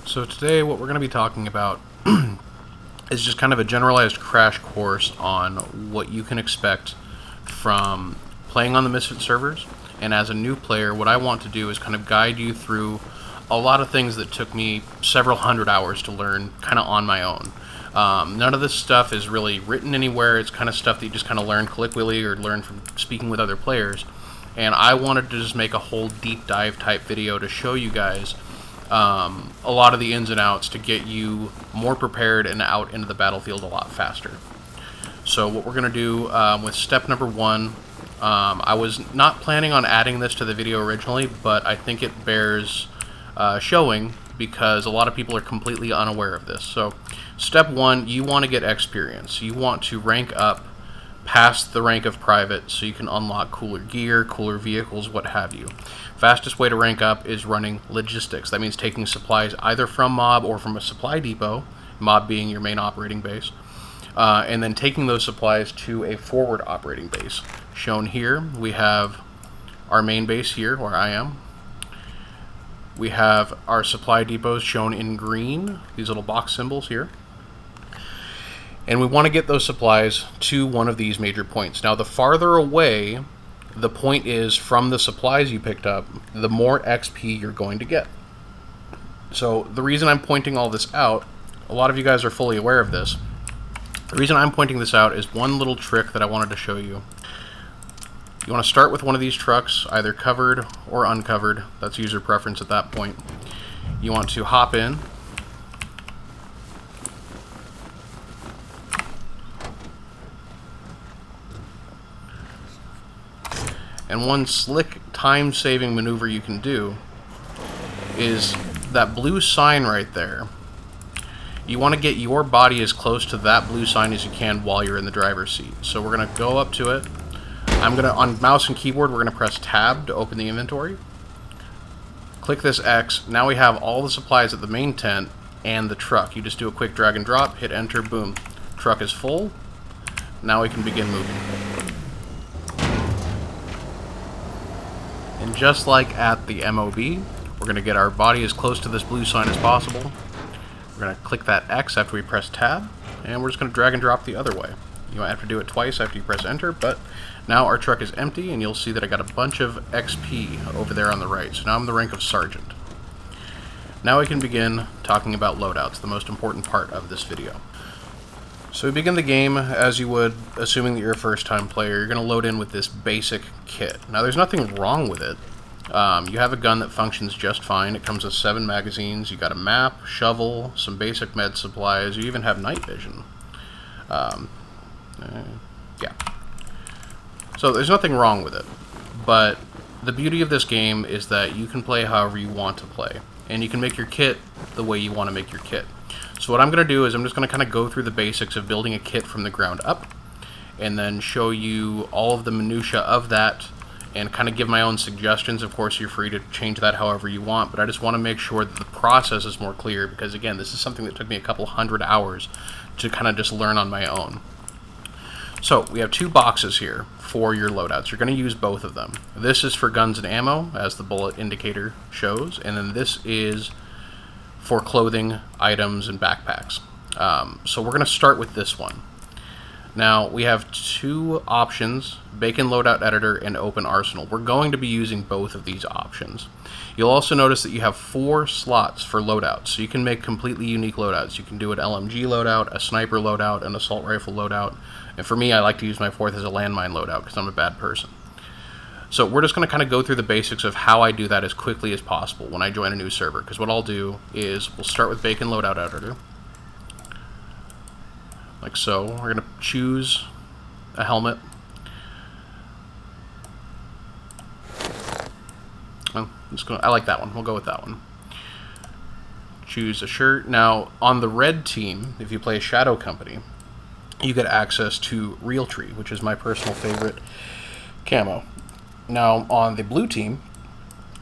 So today what we're going to be talking about is just kind of a generalized crash course on what you can expect from playing on the Misfit servers. And as a new player, what I want to do is kind of guide you through a lot of things that took me several hundred hours to learn kind of on my own. None of this stuff is really written anywhere. It's kind of stuff that you just kind of learn colloquially or learn from speaking with other players. And I wanted to just make a whole deep dive type video to show you guys a lot of the ins and outs to get you more prepared and out into the battlefield a lot faster. So what we're going to do with step number one, I was not planning on adding this to the video originally, but I think it bears showing because a lot of people are completely unaware of this. So step one, you want to get experience. You want to rank up past the rank of private so you can unlock cooler gear, cooler vehicles, what have you. Fastest way to rank up is running logistics. That means taking supplies either from mob or from a supply depot, mob being your main operating base, and then taking those supplies to a forward operating base. Shown here, we have our main base here, where I am. We have our supply depots shown in green, these little box symbols here. And we want to get those supplies to one of these major points. Now, the farther away the point is from the supplies you picked up, the more XP you're going to get. So the reason I'm pointing all this out, a lot of you guys are fully aware of this. The reason I'm pointing this out is one little trick that I wanted to show you. You want to start with one of these trucks, either covered or uncovered. That's user preference at that point. You want to hop in. And one slick time-saving maneuver you can do is that blue sign right there. You want to get your body as close to that blue sign as you can while you're in the driver's seat. So we're going to go up to it. On mouse and keyboard, we're going to press tab to open the inventory. Click this X. Now we have all the supplies at the main tent and the truck. You just do a quick drag and drop, hit enter, boom. Truck is full. Now we can begin moving. And just like at the MOB, we're going to get our body as close to this blue sign as possible. We're going to click that X after we press tab, and we're just going to drag and drop the other way. You might have to do it twice after you press enter, but now our truck is empty, and you'll see that I got a bunch of XP over there on the right. So now I'm the rank of Sergeant. Now we can begin talking about loadouts, the most important part of this video. So we begin the game as you would, assuming that you're a first-time player. You're going to load in with this basic kit. Now there's nothing wrong with it. You have a gun that functions just fine. It comes with 7 magazines. You got a map, shovel, some basic med supplies. You even have night vision. Yeah. So there's nothing wrong with it. But the beauty of this game is that you can play however you want to play. And you can make your kit the way you want to make your kit. So what I'm going to do is I'm just going to kind of go through the basics of building a kit from the ground up, and then show you all of the minutia of that, and kind of give my own suggestions. Of course, you're free to change that however you want, but I just want to make sure that the process is more clear, because again, this is something that took me a couple hundred hours to kind of just learn on my own. So we have 2 boxes here for your loadouts. You're going to use both of them. This is for guns and ammo, as the bullet indicator shows, and then this is for clothing, items, and backpacks. So we're going to start with this one. Now, we have 2 options, Bacon Loadout Editor and Open Arsenal. We're going to be using both of these options. You'll also notice that you have 4 slots for loadouts, so you can make completely unique loadouts. You can do an LMG loadout, a sniper loadout, an assault rifle loadout, and for me, I like to use my 4th as a landmine loadout because I'm a bad person. So we're just going to kind of go through the basics of how I do that as quickly as possible when I join a new server. Because what I'll do is we'll start with Bacon Loadout Editor. Like so. We're going to choose a helmet. Well, I like that one. We'll go with that one. Choose a shirt. Now, on the red team, if you play Shadow Company, you get access to Realtree, which is my personal favorite camo. Now, on the blue team,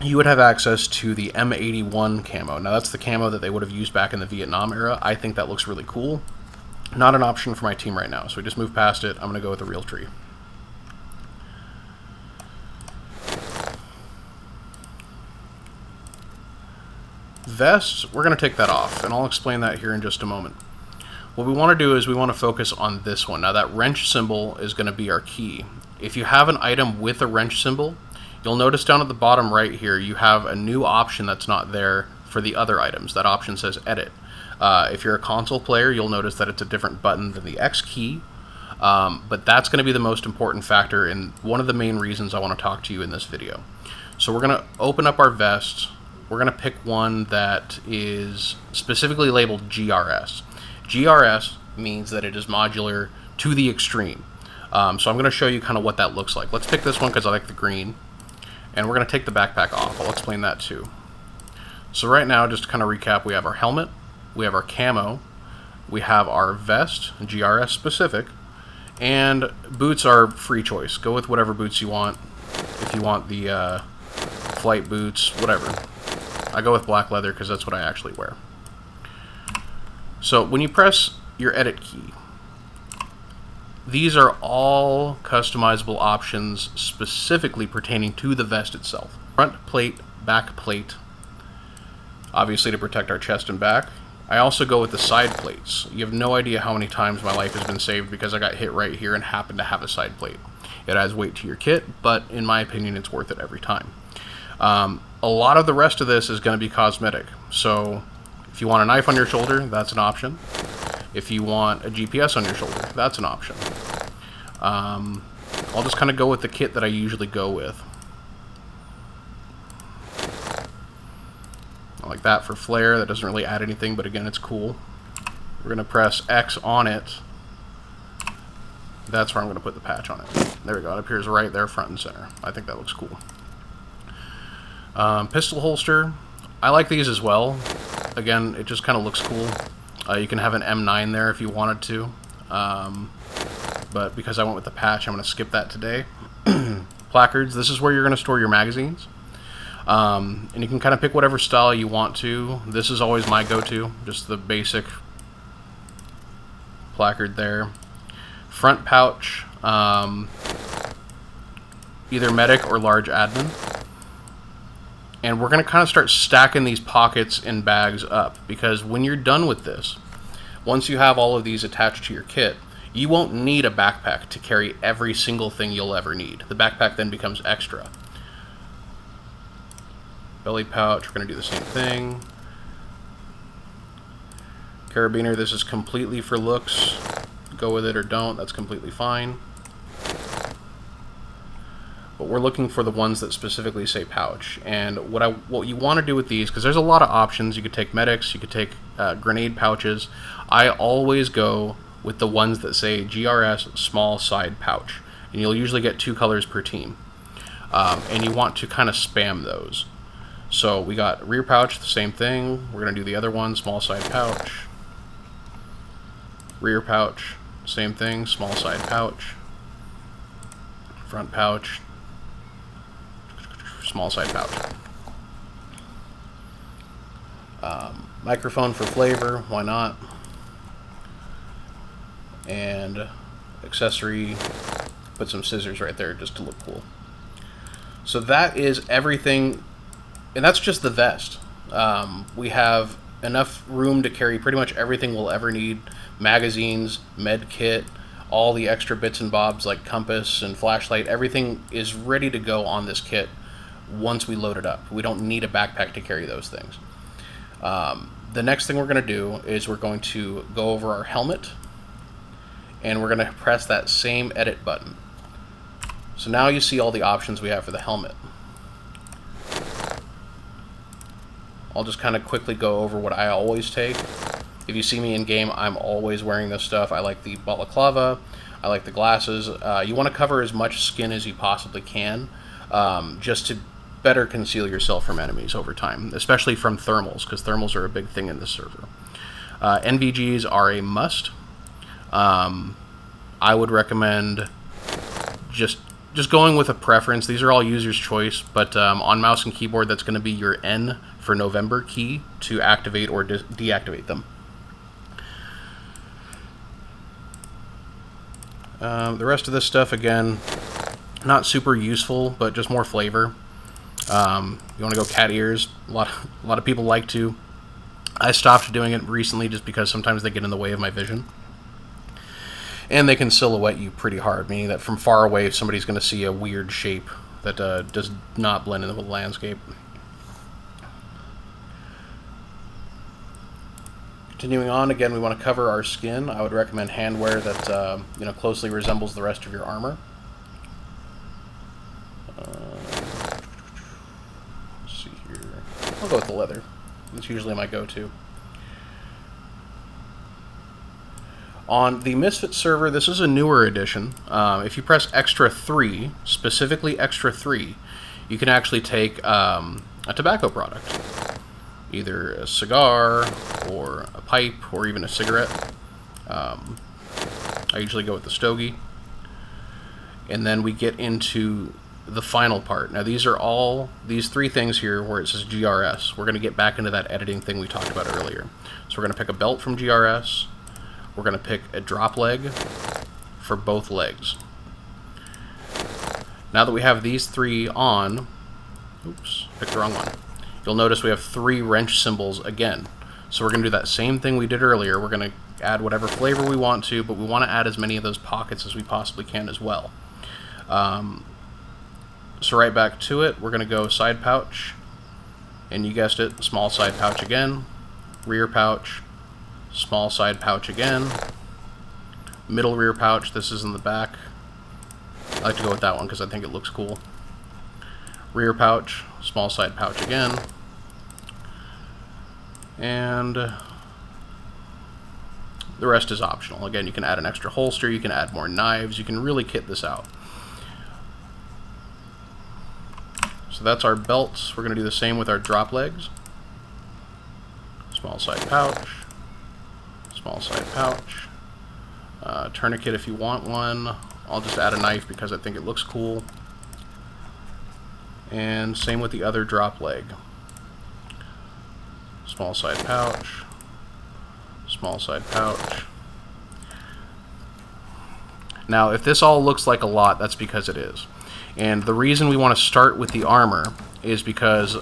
you would have access to the M81 camo. Now, that's the camo that they would have used back in the Vietnam era. I think that looks really cool. Not an option for my team right now, so we just move past it. I'm going to go with the Realtree. vests, we're going to take that off, and I'll explain that here in just a moment. What we want to do is we want to focus on this one. Now that wrench symbol is going to be our key. If you have an item with a wrench symbol, you'll notice down at the bottom right here, you have a new option that's not there for the other items. That option says edit. If you're a console player, you'll notice that it's a different button than the X key. But that's going to be the most important factor and one of the main reasons I want to talk to you in this video. So we're going to open up our vest. We're going to pick one that is specifically labeled GRS. GRS means that it is modular to the extreme. So I'm going to show you kind of what that looks like. Let's pick this one because I like the green. And we're going to take the backpack off. I'll explain that too. So right now, just to kind of recap, we have our helmet, we have our camo, we have our vest, GRS specific, and boots are free choice. Go with whatever boots you want. If you want the flight boots, whatever. I go with black leather because that's what I actually wear. So when you press your edit key, these are all customizable options specifically pertaining to the vest itself. Front plate, back plate, obviously to protect our chest and back. I also go with the side plates. You have no idea how many times my life has been saved because I got hit right here and happened to have a side plate. It adds weight to your kit, but in my opinion, it's worth it every time. A lot of the rest of this is going to be cosmetic. So if you want a knife on your shoulder, that's an option. If you want a GPS on your shoulder, that's an option. I'll just kind of go with the kit that I usually go with. I like that for flare. That doesn't really add anything, but again, it's cool. We're going to press X on it. That's where I'm going to put the patch on it. There we go. It appears right there, front and center. I think that looks cool. Pistol holster. I like these as well. Again, it just kind of looks cool. You can have an M9 there if you wanted to. But because I went with the patch, I'm going to skip that today. Placards. This is where you're going to store your magazines. And you can kind of pick whatever style you want to. This is always my go-to. Just the basic placard there. Front pouch. Either medic or large admin. And we're going to kind of start stacking these pockets and bags up, because when you're done with this, once you have all of these attached to your kit, you won't need a backpack to carry every single thing you'll ever need. The backpack then becomes extra. Belly pouch, we're going to do the same thing. Carabiner, this is completely for looks. Go with it or don't, that's completely fine. But we're looking for the ones that specifically say pouch. And what you want to do with these, because there's a lot of options. You could take medics, you could take grenade pouches. I always go with the ones that say GRS small side pouch. And you'll usually get 2 colors per team. And you want to kind of spam those. So we got rear pouch, the same thing. We're going to do the other one, small side pouch. Rear pouch, same thing, small side pouch. Front pouch, small side pouch. Microphone for flavor, why not? And accessory, put some scissors right there just to look cool. So that is everything, and that's just the vest. We have enough room to carry pretty much everything we'll ever need. Magazines, med kit, all the extra bits and bobs like compass and flashlight, everything is ready to go on this kit once we load it up. We don't need a backpack to carry those things. The next thing we're going to do is we're going to go over our helmet, and we're going to press that same edit button. So now you see all the options we have for the helmet. I'll just kind of quickly go over what I always take. If you see me in game, I'm always wearing this stuff. I like the balaclava. I like the glasses. You want to cover as much skin as you possibly can, just to better conceal yourself from enemies over time, especially from thermals, because thermals are a big thing in this server. NVGs are a must. I would recommend just going with a preference. These are all user's choice, but on mouse and keyboard, that's going to be your N for November key to activate or deactivate them. The rest of this stuff, again, not super useful, but just more flavor. You want to go cat ears. A lot of people like to. I stopped doing it recently just because sometimes they get in the way of my vision. And they can silhouette you pretty hard, meaning that from far away somebody's going to see a weird shape that does not blend in with the landscape. Continuing on, again, we want to cover our skin. I would recommend handwear that closely resembles the rest of your armor. Let's see here. I'll go with the leather. It's usually my go-to. On the Misfit server, this is a newer edition. If you press extra 3, specifically extra 3, you can actually take a tobacco product. Either a cigar, or a pipe, or even a cigarette. I usually go with the stogie. And then we get into the final part. Now these are all, these 3 things here where it says GRS. We're going to get back into that editing thing we talked about earlier. So we're going to pick a belt from GRS. We're going to pick a drop leg for both legs. Now that we have these 3 on, oops, picked the wrong one. You'll notice we have 3 wrench symbols again. So we're going to do that same thing we did earlier. We're going to add whatever flavor we want to, but we want to add as many of those pockets as we possibly can as well. So right back to it, we're going to go side pouch, and you guessed it, small side pouch again, rear pouch, small side pouch again, middle rear pouch, this is in the back. I like to go with that one because I think it looks cool. Rear pouch, small side pouch again, and the rest is optional. Again, you can add an extra holster, you can add more knives, you can really kit this out. So that's our belts. We're going to do the same with our drop legs. Small side pouch, small side pouch, tourniquet if you want one. I'll just add a knife because I think it looks cool. And same with the other drop leg. Small side pouch, small side pouch. Now, if this all looks like a lot, that's because it is. And the reason we want to start with the armor is because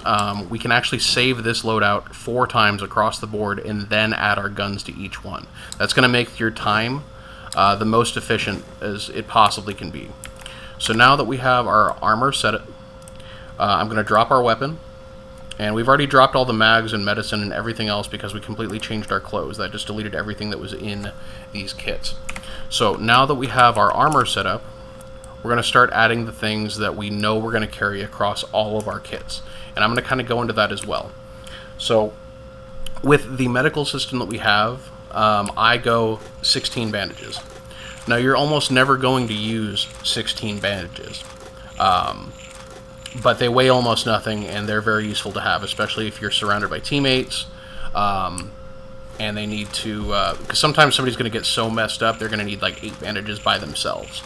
we can actually save this loadout 4 times across the board and then add our guns to each one. That's going to make your time the most efficient as it possibly can be. So now that we have our armor set, I'm going to drop our weapon. And we've already dropped all the mags and medicine and everything else because we completely changed our clothes. That just deleted everything that was in these kits. So now that we have our armor set up, we're going to start adding the things that we know we're going to carry across all of our kits. And I'm going to kind of go into that as well. So with the medical system that we have, I go 16 bandages. Now you're almost never going to use 16 bandages. But they weigh almost nothing, and they're very useful to have, especially if you're surrounded by teammates, and they need to, because sometimes somebody's going to get so messed up, they're going to need like 8 bandages by themselves.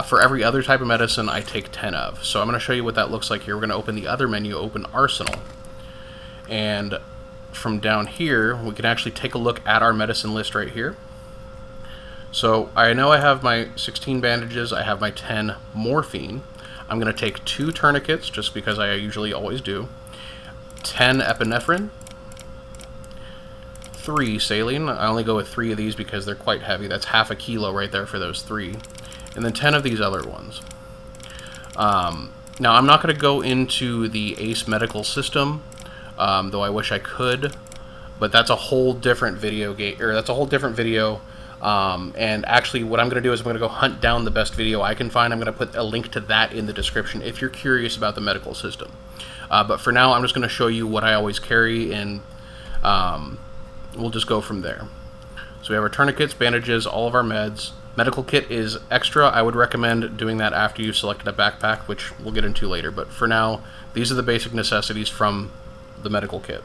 For every other type of medicine, I take 10 of. So I'm going to show you what that looks like here. We're going to open the other menu, open Arsenal, and from down here, we can actually take a look at our medicine list right here. So I know I have my 16 bandages, I have my 10 morphine. I'm going to take 2 tourniquets, just because I usually always do, 10 epinephrine, 3 saline. I only go with 3 of these because they're quite heavy. That's half a kilo right there for those 3. And then 10 of these other ones. Now, I'm not going to go into the ACE medical system, though I wish I could, but that's a whole different video and actually what I'm going to do is I'm going to go hunt down the best video I can find. I'm going to put a link to that in the description if you're curious about the medical system. But for now, I'm just going to show you what I always carry, and we'll just go from there. So we have our tourniquets, bandages, all of our meds. Medical kit is extra. I would recommend doing that after you've selected a backpack, which we'll get into later. But for now, these are the basic necessities from the medical kit.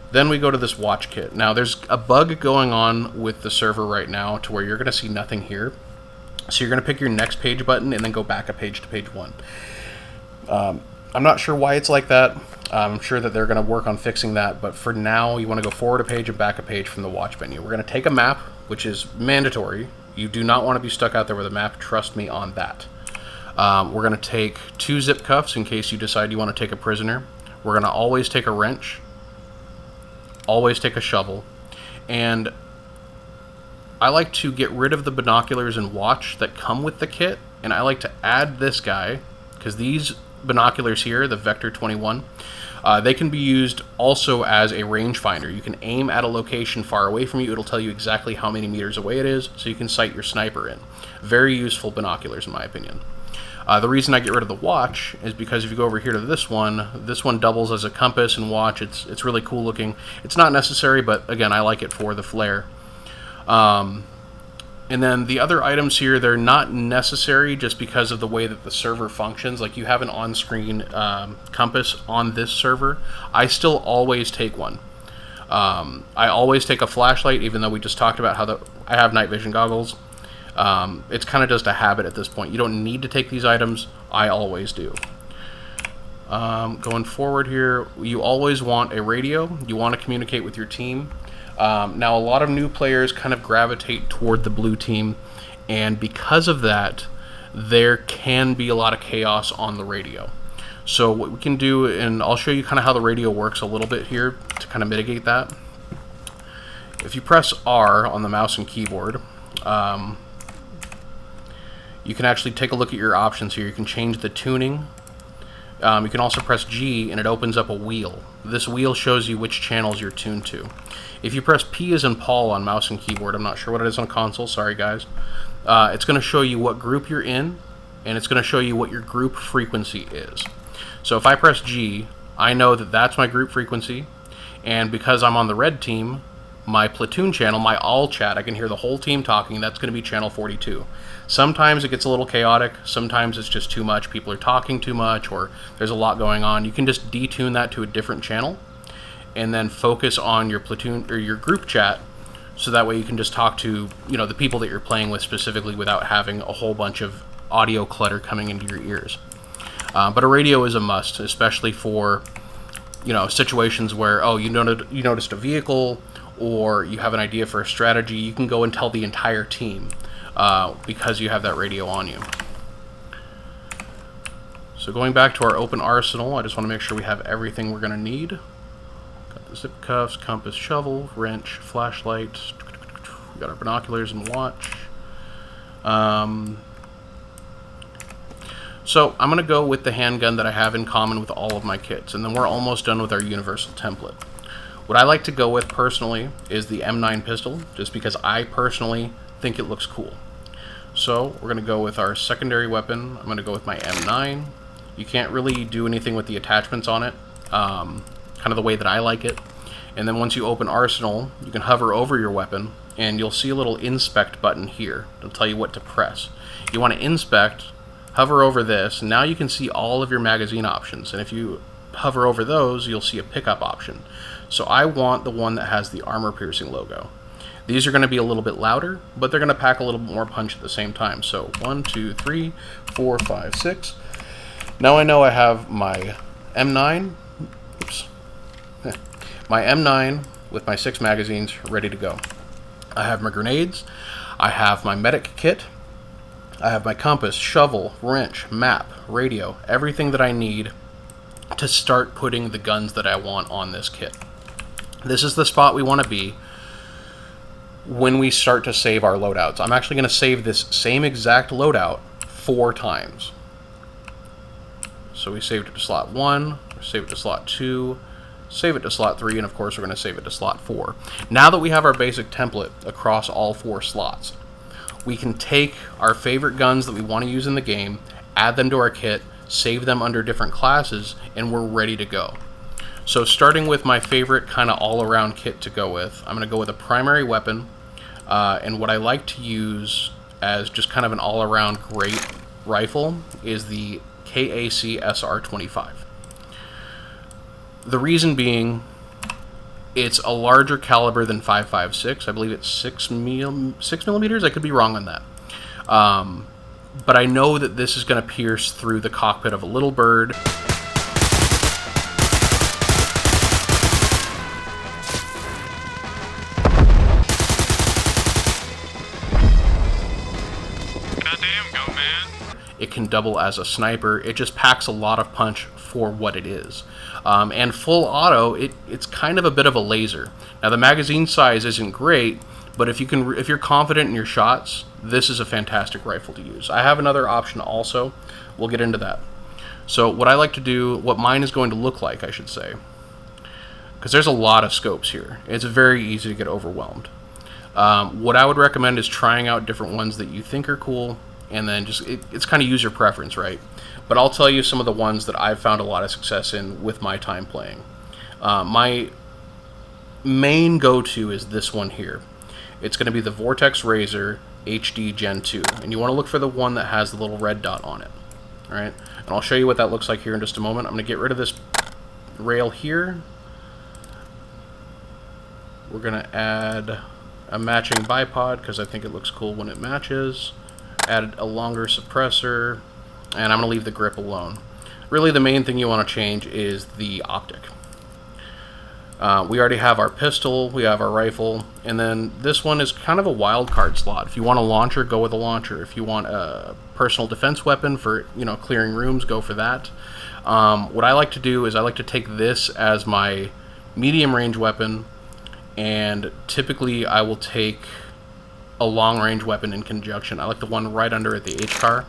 Then we go to this watch kit. Now, there's a bug going on with the server right now to where you're going to see nothing here. So you're going to pick your next page button and then go back a page to page 1. I'm not sure why it's like that. I'm sure that they're going to work on fixing that, but for now, you want to go forward a page and back a page from the watch menu. We're going to take a map, which is mandatory. You do not want to be stuck out there with a map. Trust me on that. We're going to take 2 zip cuffs in case you decide you want to take a prisoner. We're going to always take a wrench. always take a shovel, and I like to get rid of the binoculars and watch that come with the kit, and I like to add this guy, because these binoculars here, the Vector 21, they can be used also as a rangefinder. You can aim at a location far away from you. It'll tell you exactly how many meters away it is, so you can sight your sniper in. Very useful binoculars, in my opinion. The reason I get rid of the watch is because if you go over here to this one doubles as a compass and watch. It's really cool looking. It's not necessary, but again, I like it for the flare. And then the other items here, they're not necessary just because of the way that the server functions. Like, you have an on-screen compass on this server. I still always take one. I always take a flashlight, even though we just talked about how I have night vision goggles. It's kind of just a habit at this point. You don't need to take these items. I always do. Going forward here, you always want a radio. You want to communicate with your team. Now, a lot of new players kind of gravitate toward the blue team, and because of that, there can be a lot of chaos on the radio. So what we can do, and I'll show you kind of how the radio works a little bit here to kind of mitigate that. If you press R on the mouse and keyboard, you can actually take a look at your options here. You can change the tuning. You can also press G, and it opens up a wheel. This wheel shows you which channels you're tuned to. If you press P as in Paul on mouse and keyboard, I'm not sure what it is on console, sorry guys, it's going to show you what group you're in, and it's going to show you what your group frequency is. So if I press G, I know that that's my group frequency, and because I'm on the red team, my platoon channel, my all chat, I can hear the whole team talking, that's going to be channel 42. Sometimes it gets a little chaotic, sometimes it's just too much, people are talking too much, or there's a lot going on. You can just detune that to a different channel, and then focus on your platoon or your group chat, so that way you can just talk to, you know, the people that you're playing with specifically without having a whole bunch of audio clutter coming into your ears. But a radio is a must, especially for, you know, situations where, oh, you noticed a vehicle, or you have an idea for a strategy. You can go and tell the entire team because you have that radio on you. So going back to our open arsenal, I just want to make sure we have everything we're going to need. Got the zip cuffs, compass, shovel, wrench, flashlight. We got our binoculars and watch. So I'm going to go with the handgun that I have in common with all of my kits, and then we're almost done with our universal template. What I like to go with personally is the M9 pistol, just because I personally think it looks cool. So we're going to go with our secondary weapon. I'm going to go with my M9. You can't really do anything with the attachments on it, kind of the way that I like it. And then once you open Arsenal, you can hover over your weapon, and you'll see a little inspect button here. It'll tell you what to press. You want to inspect, hover over this, and now you can see all of your magazine options. And if you hover over those, you'll see a pickup option. So I want the one that has the armor-piercing logo. These are going to be a little bit louder, but they're going to pack a little bit more punch at the same time. So 1, 2, 3, 4, 5, 6. Now I know I have my M9. Oops. My M9 with my 6 magazines ready to go. I have my grenades. I have my medic kit. I have my compass, shovel, wrench, map, radio, everything that I need to start putting the guns that I want on this kit. This is the spot we want to be when we start to save our loadouts. I'm actually going to save this same exact loadout 4 times. So we saved it to slot 1, we saved it to slot 2, save it to slot 3, and of course we're going to save it to slot 4. Now that we have our basic template across all 4 slots, we can take our favorite guns that we want to use in the game, add them to our kit, save them under different classes, and we're ready to go. So starting with my favorite kind of all-around kit to go with, I'm going to go with a primary weapon, and what I like to use as just kind of an all-around great rifle is the KAC SR25. The reason being, it's a larger caliber than 5.56. I believe it's 6 millimeters. I could be wrong on that. But I know that this is going to pierce through the cockpit of a little bird. Goddamn, go man. It can double as a sniper. It just packs a lot of punch for what it is. And full auto, it's kind of a bit of a laser. Now the magazine size isn't great, but if you're confident in your shots, this is a fantastic rifle to use. I have another option also. We'll get into that. So what I like to do, what mine is going to look like, I should say, because there's a lot of scopes here. It's very easy to get overwhelmed. What I would recommend is trying out different ones that you think are cool, and then just it's kind of user preference, right? But I'll tell you some of the ones that I've found a lot of success in with my time playing. My main go-to is this one here. It's going to be the Vortex Razor HD Gen 2, and you want to look for the one that has the little red dot on it. All right, and I'll show you what that looks like here in just a moment. I'm going to get rid of this rail here. We're going to add a matching bipod because I think it looks cool when it matches. Add a longer suppressor, and I'm going to leave the grip alone. Really, the main thing you want to change is the optic. We already have our pistol, we have our rifle, and then this one is kind of a wild card slot. If you want a launcher, go with a launcher. If you want a personal defense weapon for clearing rooms, go for that. What I like to do is I like to take this as my medium range weapon, and typically I will take a long range weapon in conjunction. I like the one right under at the H-car.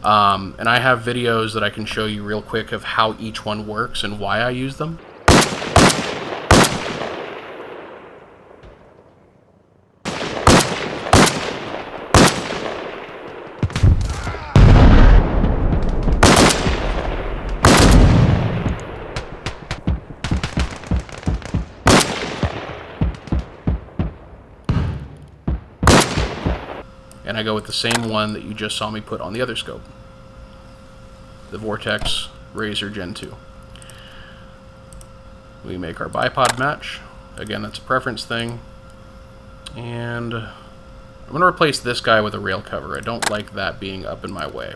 And I have videos that I can show you real quick of how each one works and why I use them. And I go with the same one that you just saw me put on the other scope, the Vortex Razor Gen 2. We make our bipod match. Again, that's a preference thing. And I'm going to replace this guy with a rail cover. I don't like that being up in my way.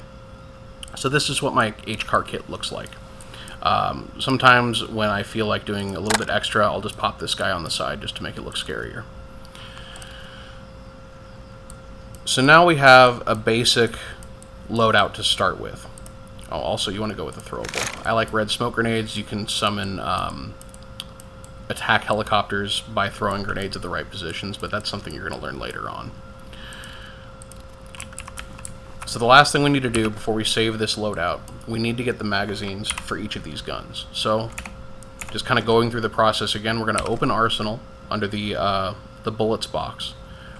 So this is what my H-car kit looks like. Sometimes when I feel like doing a little bit extra, I'll just pop this guy on the side just to make it look scarier. So now we have a basic loadout to start with. Oh, also you want to go with a throwable. I like red smoke grenades. You can summon attack helicopters by throwing grenades at the right positions, but that's something you're going to learn later on. So the last thing we need to do before we save this loadout, we need to get the magazines for each of these guns. So just kind of going through the process again, we're going to open Arsenal under the bullets box.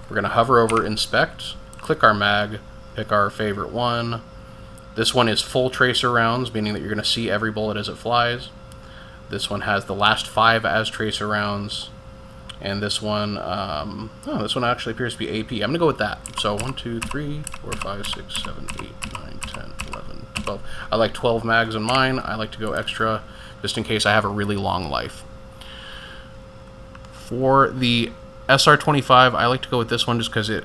We're going to hover over Inspect, click our mag, pick our favorite one. This one is full tracer rounds, meaning that you're going to see every bullet as it flies. This one has the last 5 as tracer rounds. And this one, this one actually appears to be AP. I'm going to go with that. So 1, 2, 3, 4, 5, 6, 7, 8, 9, 10, 11, 12. I like 12 mags on mine. I like to go extra just in case I have a really long life. For the SR25, I like to go with this one just because it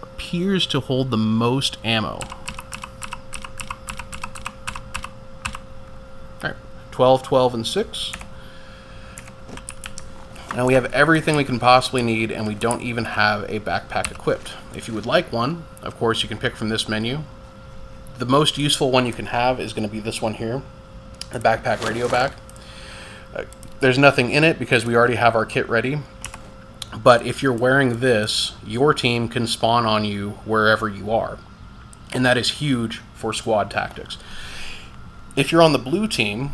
appears to hold the most ammo. Alright, 12, 12, and 6. Now we have everything we can possibly need, and we don't even have a backpack equipped. If you would like one, of course you can pick from this menu. The most useful one you can have is going to be this one here, the backpack radio back. There's nothing in it because we already have our kit ready. But if you're wearing this, your team can spawn on you wherever you are. And that is huge for squad tactics. If you're on the blue team,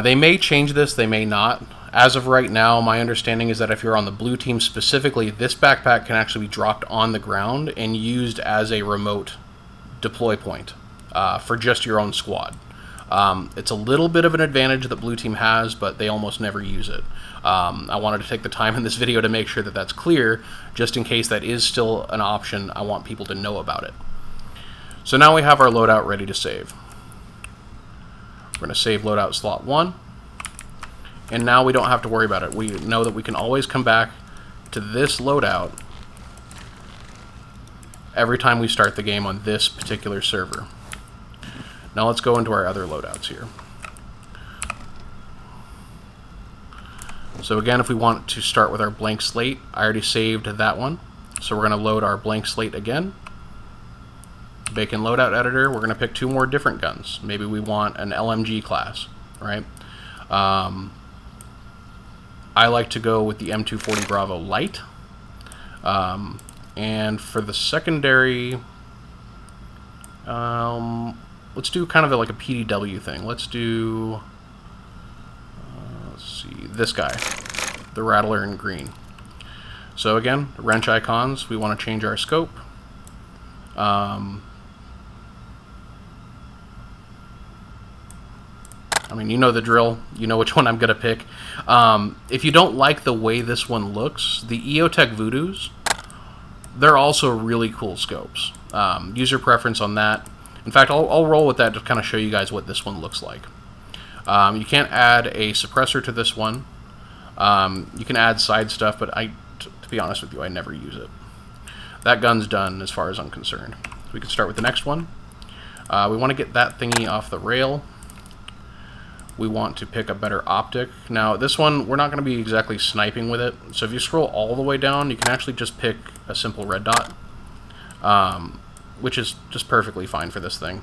they may change this, they may not. As of right now, my understanding is that if you're on the blue team specifically, this backpack can actually be dropped on the ground and used as a remote deploy point for just your own squad. It's a little bit of an advantage that blue team has, but they almost never use it. I wanted to take the time in this video to make sure that that's clear, just in case that is still an option. I want people to know about it. So now we have our loadout ready to save. We're going to save loadout slot 1, and now we don't have to worry about it. We know that we can always come back to this loadout every time we start the game on this particular server. Now let's go into our other loadouts here. So again, if we want to start with our blank slate, I already saved that one. So we're going to load our blank slate again. Bacon loadout editor, we're going to pick 2 more different guns. Maybe we want an LMG class. right? I like to go with the M240 Bravo Light. And for the secondary, let's do kind of like a PDW thing. Let's do, let's see, this guy, the Rattler in green. So again, wrench icons, we want to change our scope. I mean, you know the drill. You know which one I'm going to pick. If you don't like the way this one looks, the EOTech Voodoos, they're also really cool scopes. User preference on that. In fact, I'll roll with that to kind of show you guys what this one looks like. You can't add a suppressor to this one. You can add side stuff, but to be honest with you, I never use it. That gun's done as far as I'm concerned. We can start with the next one. We want to get that thingy off the rail. We want to pick a better optic. Now, this one, we're not going to be exactly sniping with it. So if you scroll all the way down, you can actually just pick a simple red dot, which is just perfectly fine for this thing.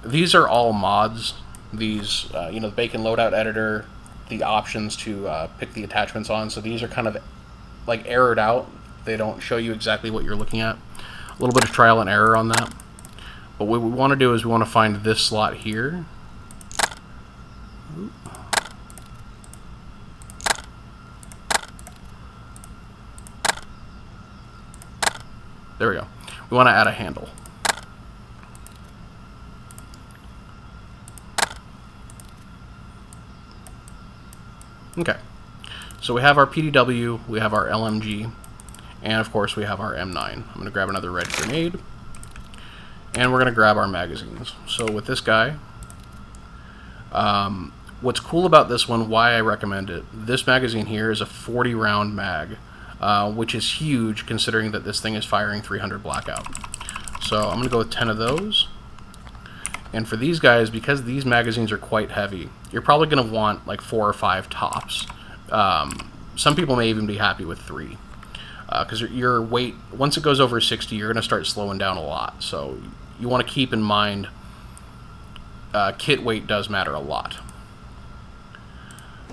These are all mods. These, you know, the Bacon Loadout Editor, the options to pick the attachments on. So these are kind of like errored out. They don't show you exactly what you're looking at. A little bit of trial and error on that. But what we want to do is we want to find this slot here. There we go. We want to add a handle. Okay. So we have our PDW, we have our LMG, and of course we have our M9. I'm going to grab another red grenade, and we're going to grab our magazines. So with this guy, what's cool about this one, why I recommend it, this magazine here is a 40 round mag, which is huge considering that this thing is firing 300 blackout. So I'm going to go with 10 of those. And for these guys, because these magazines are quite heavy, you're probably going to want like 4 or 5 tops. Some people may even be happy with 3. Because your weight, once it goes over 60, you're going to start slowing down a lot. So you want to keep in mind kit weight does matter a lot.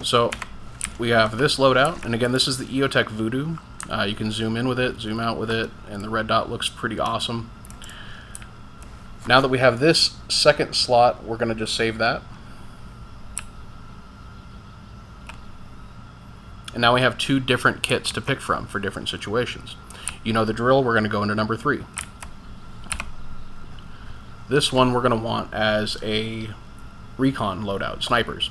So we have this loadout, and again, this is the EOTech Voodoo. You can zoom in with it, zoom out with it, and the red dot looks pretty awesome. Now that we have this second slot, we're going to just save that. And now we have 2 different kits to pick from for different situations. You know the drill, we're going to go into number 3. This one we're going to want as a recon loadout, snipers.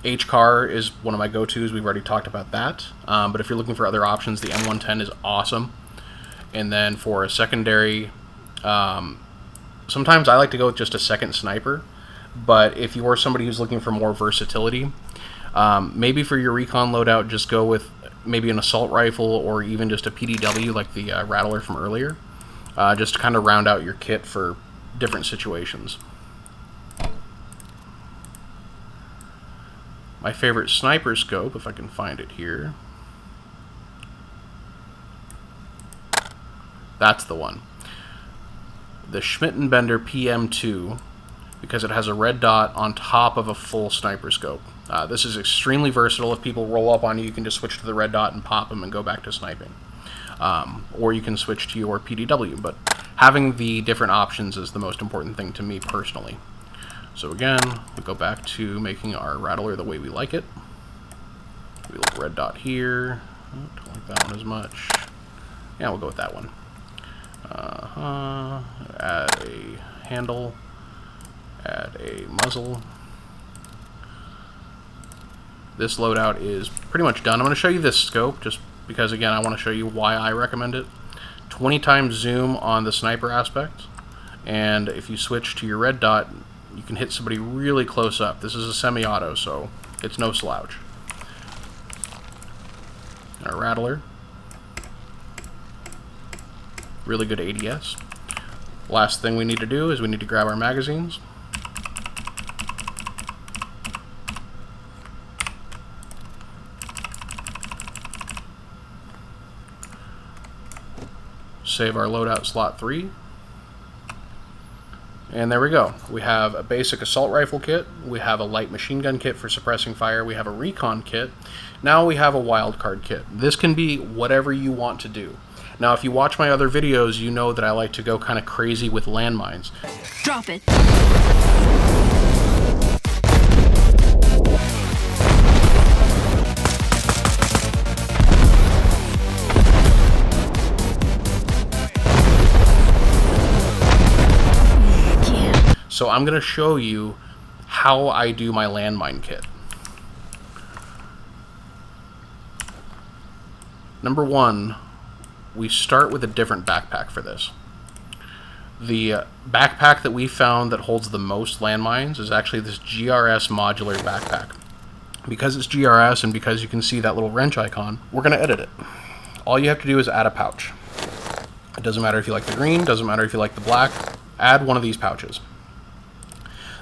H-Car is one of my go-tos. We've already talked about that. But if you're looking for other options, the M110 is awesome. And then for a secondary, sometimes I like to go with just a second sniper. But if you are somebody who's looking for more versatility, maybe for your recon loadout, just go with maybe an assault rifle or even just a PDW like the Rattler from earlier. Just to kind of round out your kit for different situations. My favorite sniper scope, if I can find it here. That's the one. The Schmittenbender PM2, because it has a red dot on top of a full sniper scope. This is extremely versatile. If people roll up on you, you can just switch to the red dot and pop them and go back to sniping. Or you can switch to your PDW, but having the different options is the most important thing to me personally. So again, we go back to making our Rattler the way we like it. We look red dot here. Don't like that one as much. Yeah, we'll go with that one. Add a handle. Add a muzzle. This loadout is pretty much done. I'm going to show you this scope just because, again, I want to show you why I recommend it. 20 times zoom on the sniper aspect, and if you switch to your red dot, you can hit somebody really close up. This is a semi-auto, so it's no slouch. Our Rattler. Really good ADS. Last thing we need to do is we need to grab our magazines. Save our loadout slot 3. And there we go. We have a basic assault rifle kit, we have a light machine gun kit for suppressing fire, we have a recon kit, now we have a wildcard kit. This can be whatever you want to do. Now, if you watch my other videos, you know that I like to go kind of crazy with landmines. Drop it. So I'm going to show you how I do my landmine kit. Number one, we start with a different backpack for this. The backpack that we found that holds the most landmines is actually this GRS modular backpack. Because it's GRS and because you can see that little wrench icon, we're going to edit it. All you have to do is add a pouch. It doesn't matter if you like the green, doesn't matter if you like the black, add one of these pouches.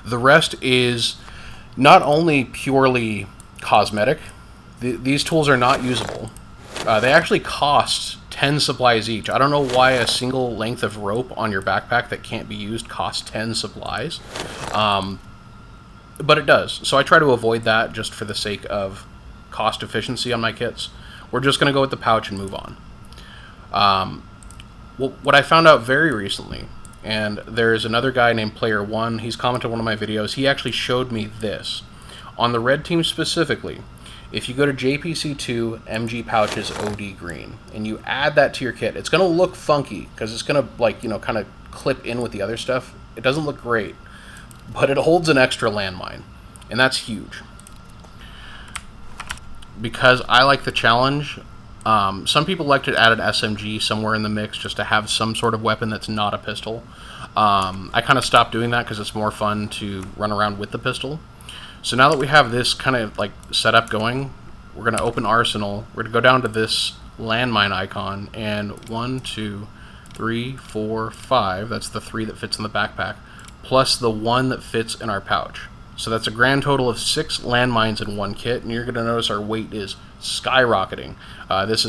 The rest is not only purely cosmetic, these tools are not usable. They actually cost 10 supplies each. I don't know why a single length of rope on your backpack that can't be used costs 10 supplies, but it does. So I try to avoid that just for the sake of cost efficiency on my kits. We're just going to go with the pouch and move on. What I found out very recently, and there's another guy named Player One, he's commented on one of my videos, he actually showed me this. On the red team specifically, if you go to JPC2 MG Pouches OD Green, and you add that to your kit, it's going to look funky, because it's going to, like, you know, kind of clip in with the other stuff. It doesn't look great, but it holds an extra landmine, and that's huge. Because I like the challenge, some people like to add an SMG somewhere in the mix just to have some sort of weapon that's not a pistol. I kind of stopped doing that because it's more fun to run around with the pistol. So now that we have this kind of like setup going, we're going to open Arsenal. We're going to go down to this landmine icon, and 1, 2, 3, 4, 5, that's the 3 that fits in the backpack, plus the 1 that fits in our pouch. So that's a grand total of 6 landmines in one kit, and you're going to notice our weight is skyrocketing. This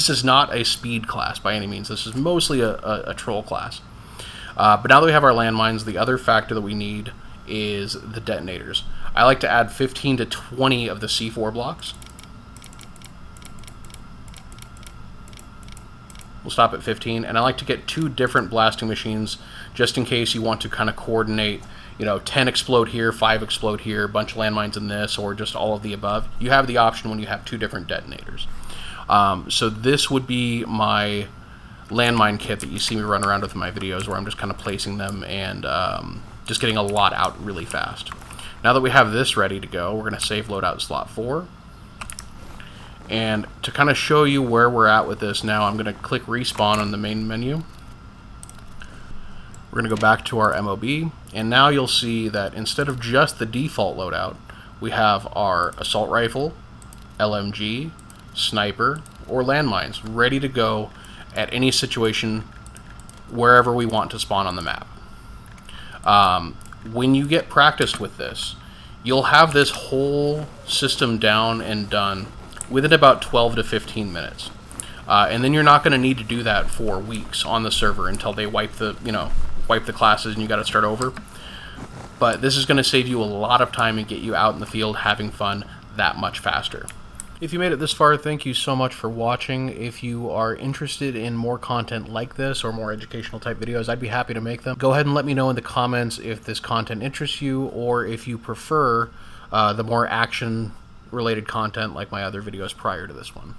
is not a speed class by any means. This is mostly a troll class. But now that we have our landmines, the other factor that we need is the detonators. I like to add 15 to 20 of the C4 blocks. We'll stop at 15, and I like to get 2 different blasting machines just in case you want to kind of coordinate, you know, 10 explode here, 5 explode here, a bunch of landmines in this, or just all of the above. You have the option when you have 2 different detonators. So this would be my landmine kit that you see me run around with in my videos, where I'm just kind of placing them and just getting a lot out really fast. Now that we have this ready to go, we're going to save loadout slot 4. And to kind of show you where we're at with this now, I'm going to click respawn on the main menu. We're going to go back to our MOB, and now you'll see that instead of just the default loadout, we have our assault rifle, LMG, sniper, or landmines ready to go at any situation wherever we want to spawn on the map. When you get practiced with this, you'll have this whole system down and done within about 12 to 15 minutes. And then you're not going to need to do that for weeks on the server until they wipe the classes and you got to start over. But this is going to save you a lot of time and get you out in the field having fun that much faster. If you made it this far, thank you so much for watching. If you are interested in more content like this or more educational type videos, I'd be happy to make them. Go ahead and let me know in the comments if this content interests you, or if you prefer the more action related content like my other videos prior to this one.